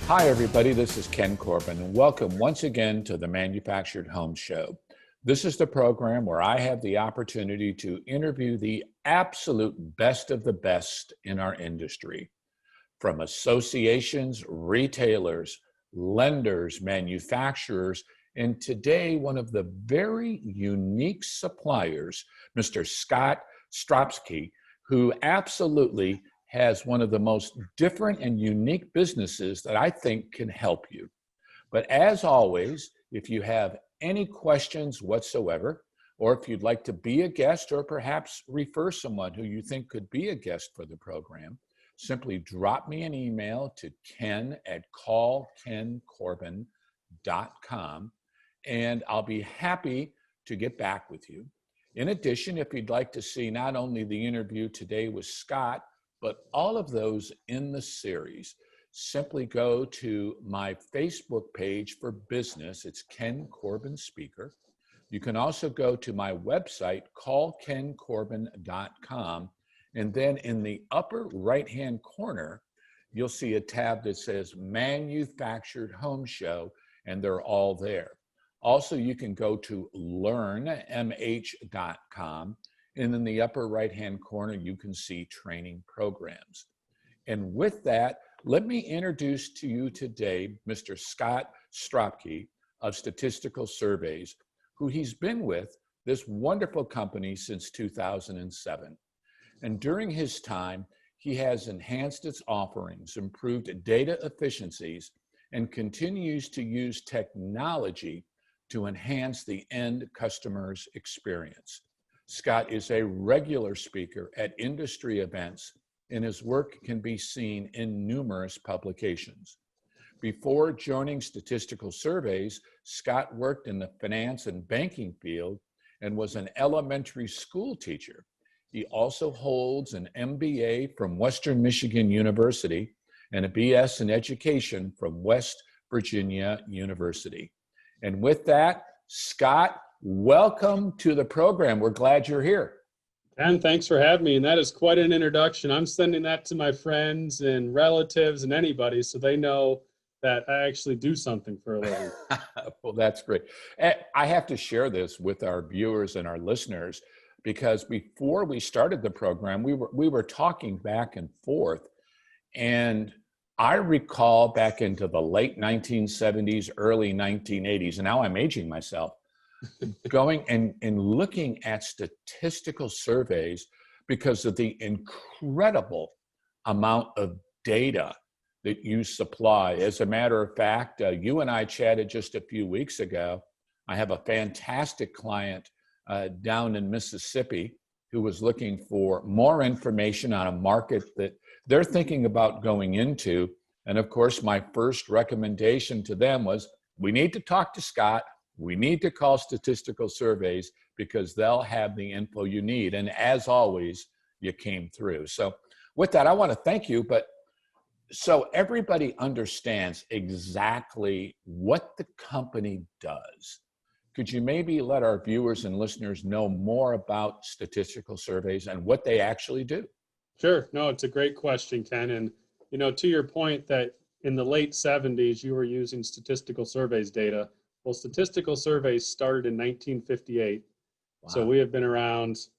Hi, everybody. This is Ken Corbin, and welcome once again to the Manufactured Home Show. This is the program where I have the opportunity to interview the absolute best of the best in our industry, from associations, retailers, lenders, manufacturers, and today one of the very unique suppliers, Mr. Scott Stropkai, who absolutely has one of the most different and unique businesses that I think can help you. But as always, if you have any questions whatsoever, or if you'd like to be a guest or perhaps refer someone who you think could be a guest for the program, simply drop me an email to ken@callkencorbin.com, and I'll be happy to get back with you. In addition, if you'd like to see not only the interview today with Scott, but all of those in the series, simply go to my Facebook page for business. It's Ken Corbin Speaker. You can also go to my website, callkencorbin.com, and then in the upper right-hand corner, you'll see a tab that says Manufactured Home Show, and they're all there. Also, you can go to learnmh.com, and in the upper right-hand corner, you can see training programs. And with that, let me introduce to you today Mr. Scott Stropkai of Statistical Surveys, who he's been with this wonderful company since 2007. And during his time, he has enhanced its offerings, improved data efficiencies, and continues to use technology to enhance the end customer's experience. Scott is a regular speaker at industry events, and his work can be seen in numerous publications. Before joining Statistical Surveys, Scott worked in the finance and banking field and was an elementary school teacher. He also holds an MBA from Western Michigan University and a BS in education from West Virginia University. And with that, Scott, welcome to the program. We're glad you're here. And thanks for having me. And that is quite an introduction. I'm sending that to my friends and relatives and anybody so they know that I actually do something for a living. Well, that's great. I have to share this with our viewers and our listeners because before we started the program, we were talking back and forth. And I recall back into the late 1970s, early 1980s, and now I'm aging myself, going and looking at statistical surveys because of the incredible amount of data that you supply. As a matter of fact, you and I chatted just a few weeks ago. I have a fantastic client down in Mississippi who was looking for more information on a market that they're thinking about going into. And of course, my first recommendation to them was, we need to talk to Scott. We need to call Statistical Surveys because they'll have the info you need. And as always, you came through. So with that, I want to thank you. But so everybody understands exactly what the company does, could you maybe let our viewers and listeners know more about Statistical Surveys and what they actually do? Sure. No, it's a great question, Ken. And, to your point that in the late 70s, you were using Statistical Surveys data. Well, Statistical Surveys started in 1958. Wow. So we have been around,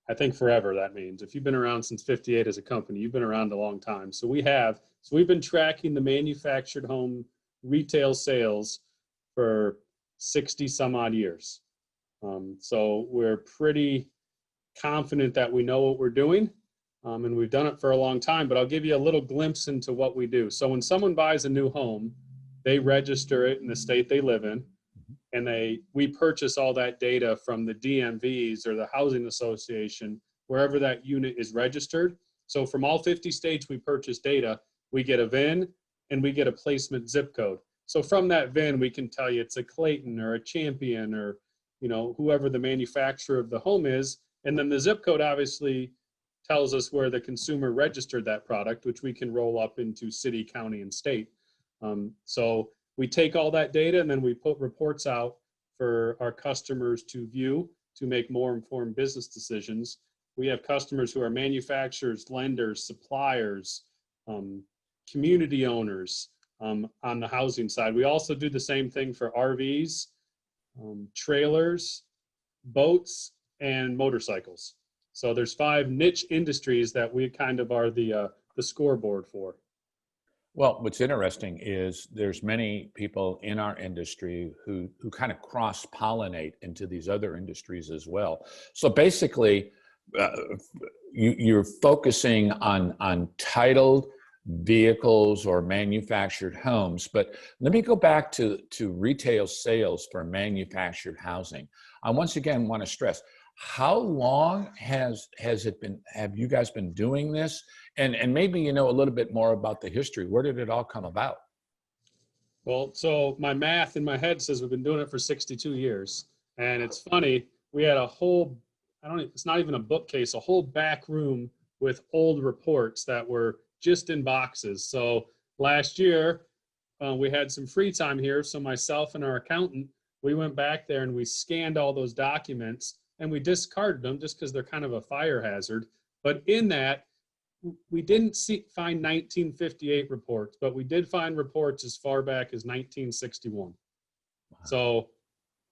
I think, forever. That means if you've been around since 58 as a company, you've been around a long time. So we've been tracking the manufactured home retail sales for 60 some odd years. So we're pretty confident that we know what we're doing. And we've done it for a long time, but I'll give you a little glimpse into what we do. So when someone buys a new home, they register it in the state they live in, and we purchase all that data from the DMVs or the housing association, wherever that unit is registered. So from all 50 states we purchase data, we get a VIN and we get a placement zip code. So from that VIN, we can tell you it's a Clayton or a Champion or, whoever the manufacturer of the home is. And then the zip code obviously tells us where the consumer registered that product, which we can roll up into city, county, and state. So we take all that data and then we put reports out for our customers to view to make more informed business decisions. We have customers who are manufacturers, lenders, suppliers, community owners, on the housing side. We also do the same thing for RVs, trailers, boats, and motorcycles. So there's 5 niche industries that we kind of are the scoreboard for. Well, what's interesting is there's many people in our industry who kind of cross-pollinate into these other industries as well. So basically, uh, you're focusing on titled vehicles or manufactured homes. But let me go back to retail sales for manufactured housing. I once again want to stress, how long has it been, have you guys been doing this? And maybe you know a little bit more about the history. Where did it all come about? Well, so my math in my head says we've been doing it for 62 years. And it's funny, we had a whole, it's not even a bookcase, a whole back room with old reports that were just in boxes. So last year, we had some free time here. So myself and our accountant, we went back there and we scanned all those documents and we discarded them just because they're kind of a fire hazard. But in that, we didn't find 1958 reports, but we did find reports as far back as 1961. Wow. So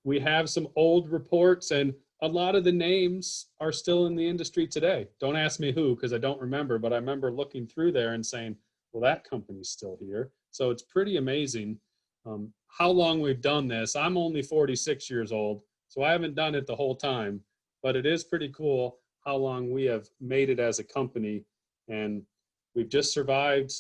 we have some old reports, and a lot of the names are still in the industry today. Don't ask me who, because I don't remember, but I remember looking through there and saying, well, that company's still here. So it's pretty amazing how long we've done this. I'm only 46 years old, so I haven't done it the whole time, but it is pretty cool how long we have made it as a company. And we've just survived,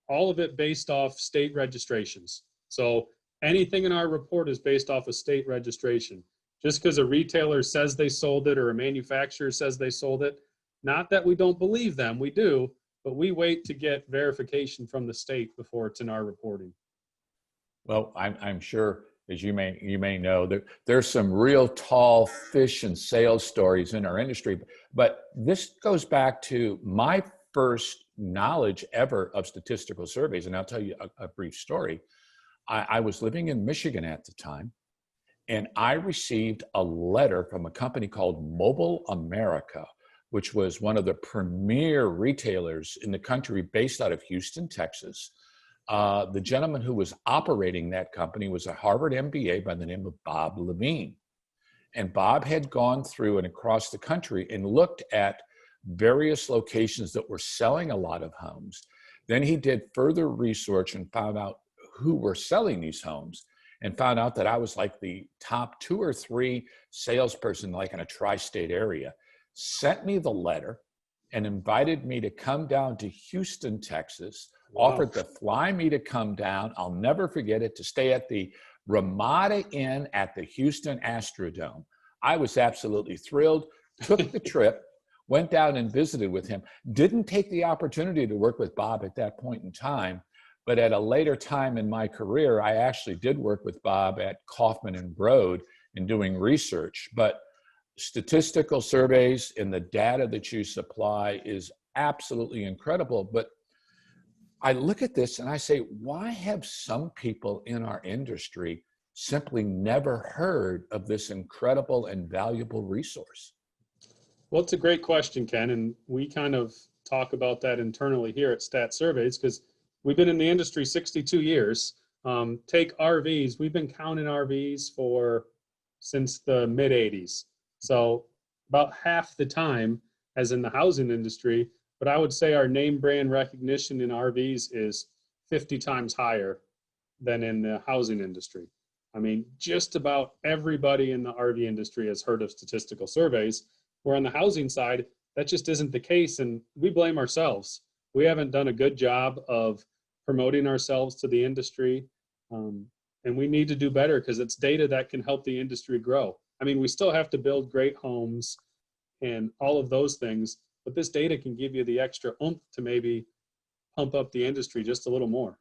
all of it based off state registrations. So anything in our report is based off a state registration. Just because a retailer says they sold it or a manufacturer says they sold it, not that we don't believe them, we do, but we wait to get verification from the state before it's in our reporting. Well, I'm sure, as you may know, there's some real tall fish and sales stories in our industry. But this goes back to my first knowledge ever of statistical surveys. And I'll tell you a brief story. I was living in Michigan at the time, and I received a letter from a company called Mobile America, which was one of the premier retailers in the country based out of Houston, Texas. The gentleman who was operating that company was a Harvard MBA by the name of Bob Levine. And Bob had gone through and across the country and looked at various locations that were selling a lot of homes. Then he did further research and found out who were selling these homes, and found out that I was like the top 2 or 3 salesperson, like in a tri-state area, sent me the letter and invited me to come down to Houston, Texas. Wow. Offered to fly me to come down. I'll never forget it, to stay at the Ramada Inn at the Houston Astrodome. I was absolutely thrilled, took the trip, went down and visited with him. Didn't take the opportunity to work with Bob at that point in time, but at a later time in my career, I actually did work with Bob at Kaufman and Broad in doing research. But statistical surveys and the data that you supply is absolutely incredible. But I look at this and I say, why have some people in our industry simply never heard of this incredible and valuable resource? Well, it's a great question, Ken, and we kind of talk about that internally here at Stat Surveys because we've been in the industry 62 years. Take RVs, we've been counting RVs since the mid 80s. So about half the time as in the housing industry, but I would say our name brand recognition in RVs is 50 times higher than in the housing industry. I mean, just about everybody in the RV industry has heard of statistical surveys, where on the housing side, that just isn't the case, and we blame ourselves. We haven't done a good job of promoting ourselves to the industry, and we need to do better because it's data that can help the industry grow. I mean, we still have to build great homes and all of those things, but this data can give you the extra oomph to maybe pump up the industry just a little more.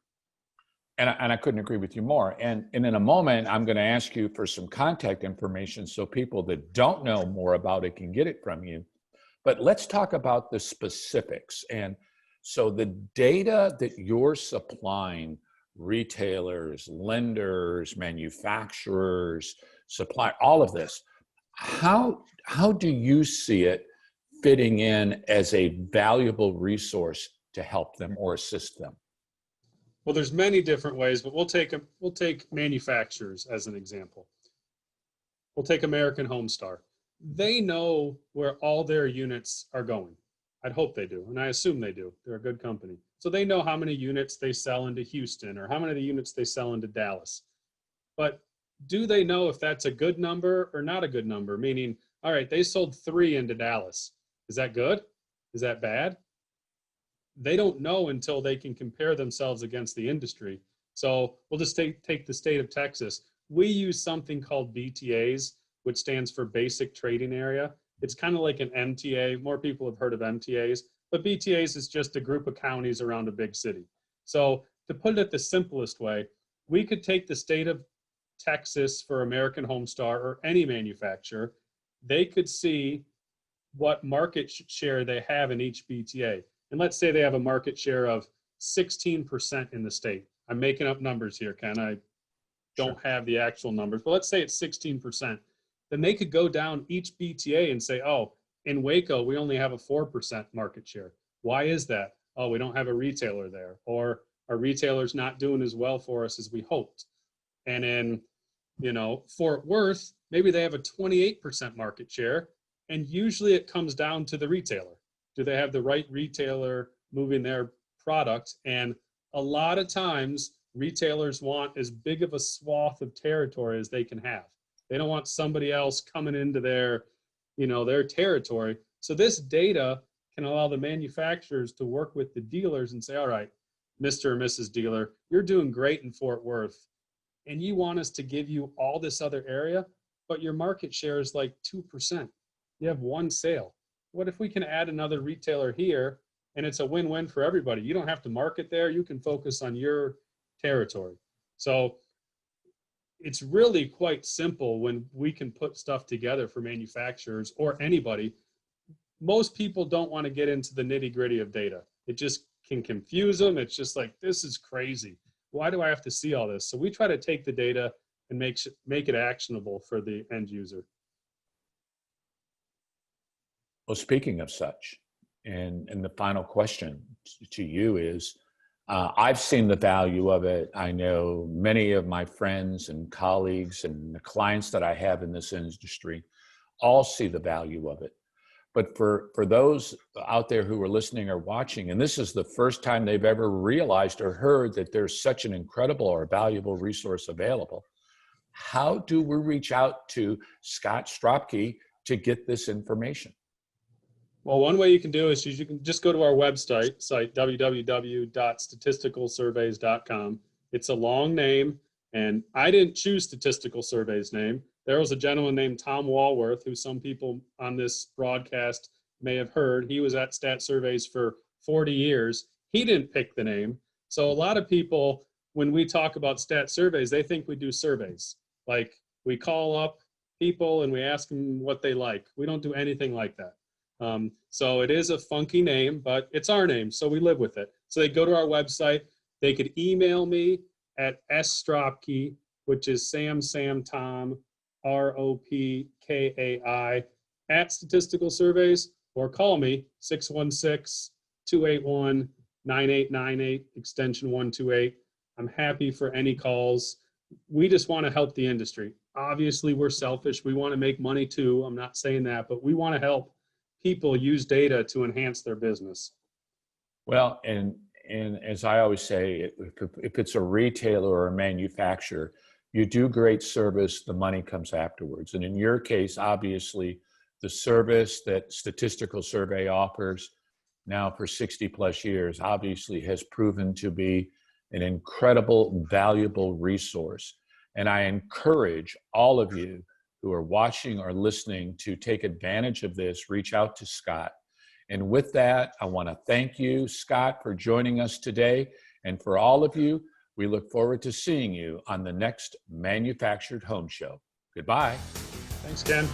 And I couldn't agree with you more. And in a moment, I'm going to ask you for some contact information so people that don't know more about it can get it from you. But let's talk about the specifics. And so the data that you're supplying retailers, lenders, manufacturers, supply, all of this, how do you see it fitting in as a valuable resource to help them or assist them? Well, there's many different ways, but we'll take manufacturers as an example. We'll take American Homestar. They know where all their units are going. I'd hope they do, and I assume they do. They're a good company. So they know how many units they sell into Houston or how many units they sell into Dallas. But do they know if that's a good number or not a good number? Meaning, all right, they sold 3 into Dallas. Is that good? Is that bad? They don't know until they can compare themselves against the industry. So we'll just take the state of Texas. We use something called BTAs, which stands for Basic Trading Area. It's kind of like an MTA. More people have heard of MTAs, but BTAs is just a group of counties around a big city. So to put it the simplest way, we could take the state of Texas for American Homestar or any manufacturer. They could see what market share they have in each BTA. And let's say they have a market share of 16% in the state. I'm making up numbers here, Ken. I don't have the actual numbers, but let's say it's 16%. Then they could go down each BTA and say, oh, in Waco, we only have a 4% market share. Why is that? Oh, we don't have a retailer there, or our retailer's not doing as well for us as we hoped. And in, Fort Worth, maybe they have a 28% market share, and usually it comes down to the retailer. Do they have the right retailer moving their product? And a lot of times, retailers want as big of a swath of territory as they can have. They don't want somebody else coming into their territory. So this data can allow the manufacturers to work with the dealers and say, all right, Mr. or Mrs. Dealer, you're doing great in Fort Worth, and you want us to give you all this other area, but your market share is like 2%. You have one sale. What if we can add another retailer here, and it's a win-win for everybody? You don't have to market there. You can focus on your territory. So it's really quite simple when we can put stuff together for manufacturers or anybody. Most people don't want to get into the nitty-gritty of data. It just can confuse them. It's just like, this is crazy. Why do I have to see all this? So we try to take the data and make it actionable for the end user. Well, speaking of such, and the final question to you is, I've seen the value of it. I know many of my friends and colleagues and the clients that I have in this industry all see the value of it. But for those out there who are listening or watching, and this is the first time they've ever realized or heard that there's such an incredible or valuable resource available, how do we reach out to Scott Stropkai to get this information? Well, one way you can do is you can just go to our website, www.statisticalsurveys.com. It's a long name, and I didn't choose Statistical Surveys name. There was a gentleman named Tom Walworth, who some people on this broadcast may have heard. He was at Stat Surveys for 40 years. He didn't pick the name. So a lot of people, when we talk about Stat Surveys, they think we do surveys. Like we call up people and we ask them what they like. We don't do anything like that. So it is a funky name, but it's our name, so we live with it. So they go to our website. They could email me at sstropkai, which is Sam Tom ROPKAI at Statistical Surveys, or call me 616-281-9898 extension 128. I'm happy for any calls. We just want to help the industry. Obviously, we're selfish. We want to make money too. I'm not saying that, but we want to help people use data to enhance their business. Well, and as I always say, if it's a retailer or a manufacturer, you do great service, the money comes afterwards. And in your case, obviously, the service that Statistical Survey offers now for 60 plus years obviously has proven to be an incredible, valuable resource. And I encourage all of you who are watching or listening to take advantage of this, reach out to Scott. And with that, I want to thank you, Scott, for joining us today. And for all of you, we look forward to seeing you on the next Manufactured Home Show. Goodbye. Thanks, Ken.